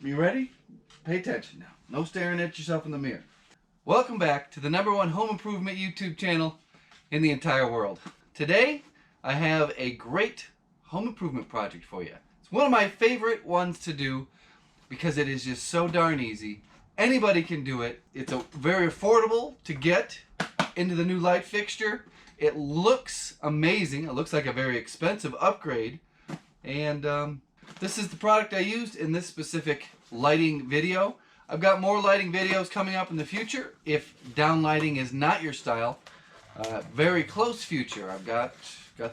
You ready? Pay attention now. No staring at yourself in the mirror. Welcome back to the #1 home improvement YouTube channel in the entire world. Today, I have a great home improvement project for you. It's one of my favorite ones to do because it is just so darn easy. Anybody can do it. It's very affordable to get into the new light fixture. It looks amazing. It looks like a very expensive upgrade. And this is the product I used in this specific lighting video. I've got more lighting videos coming up in the future if downlighting is not your style. Very close future. I've got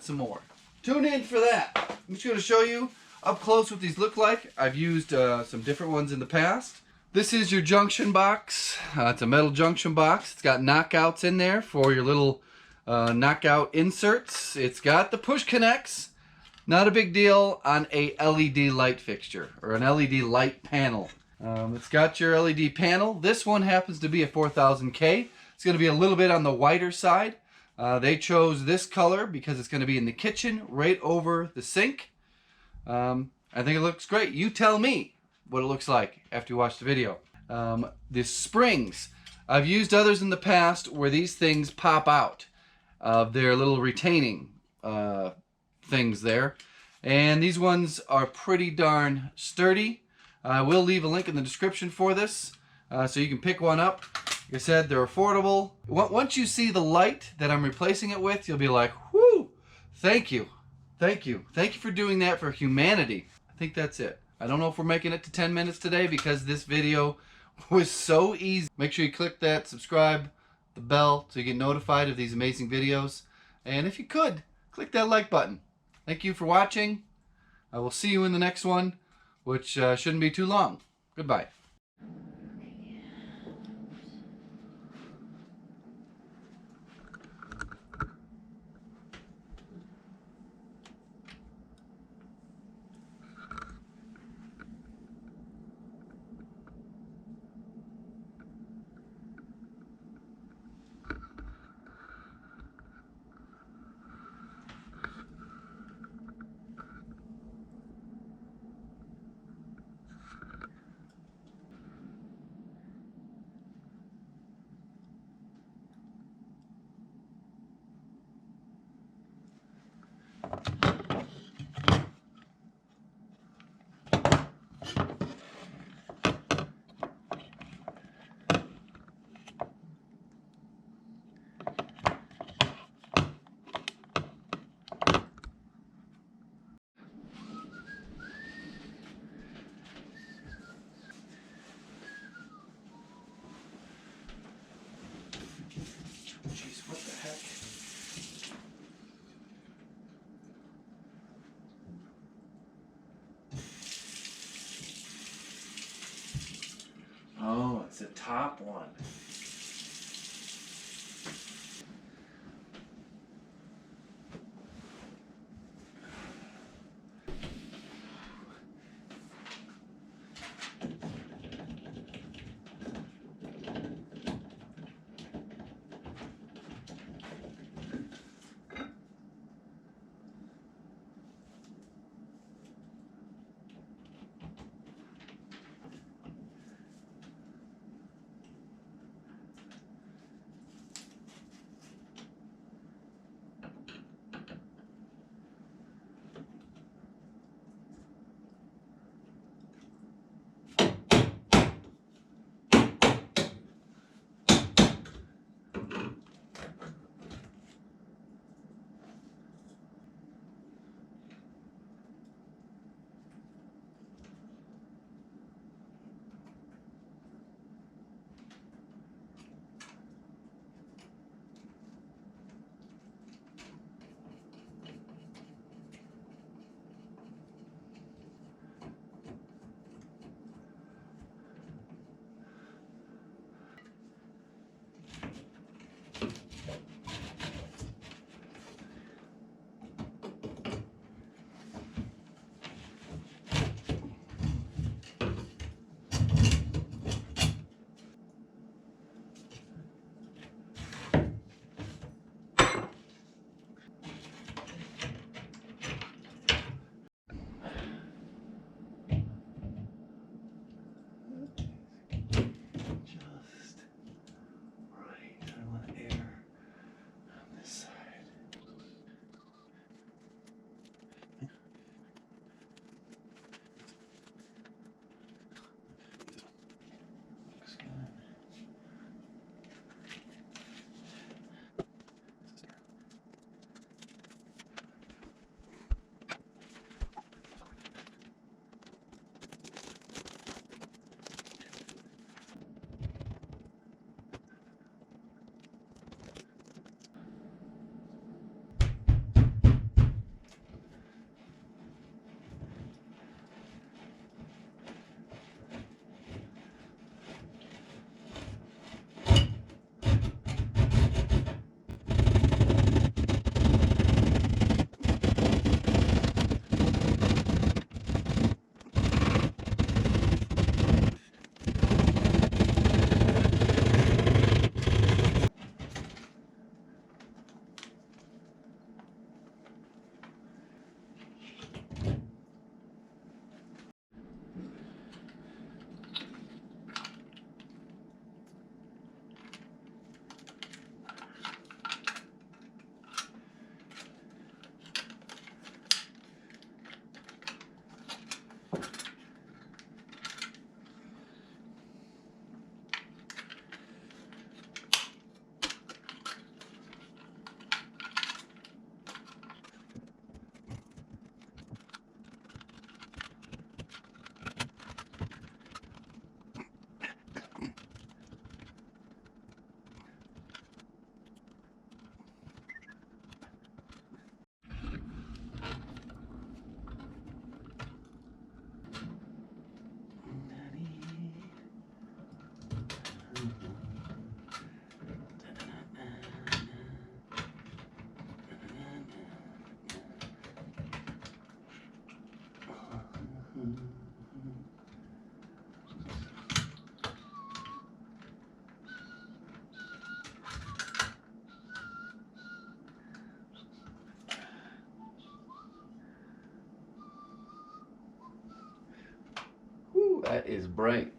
some more. Tune in for that. I'm just going to show you up close what these look like. I've used some different ones in the past. This is your junction box. It's a metal junction box. It's got knockouts in there for your little knockout inserts. It's got the push connects. Not a big deal on a LED light fixture or an LED light panel. It's got your LED panel. This one happens to be a 4000K. It's going to be a little bit on the whiter side. They chose this color because it's going to be in the kitchen right over the sink. I think it looks great. You tell me what it looks like after you watch the video. The springs. I've used others in the past where these things pop out of their little retaining things there. And these ones are pretty darn sturdy. I will leave a link in the description for this so you can pick one up. Like I said, they're affordable. Once you see the light that I'm replacing it with, you'll be like, whoo, thank you. Thank you. Thank you for doing that for humanity. I think that's it. I don't know if we're making it to 10 minutes today because this video was so easy. Make sure you click that subscribe, the bell, so you get notified of these amazing videos. And if you could, click that like button. Thank you for watching. I will see you in the next one, which shouldn't be too long. Goodbye. Jeez, what the heck? Oh, it's the top one. that is bright.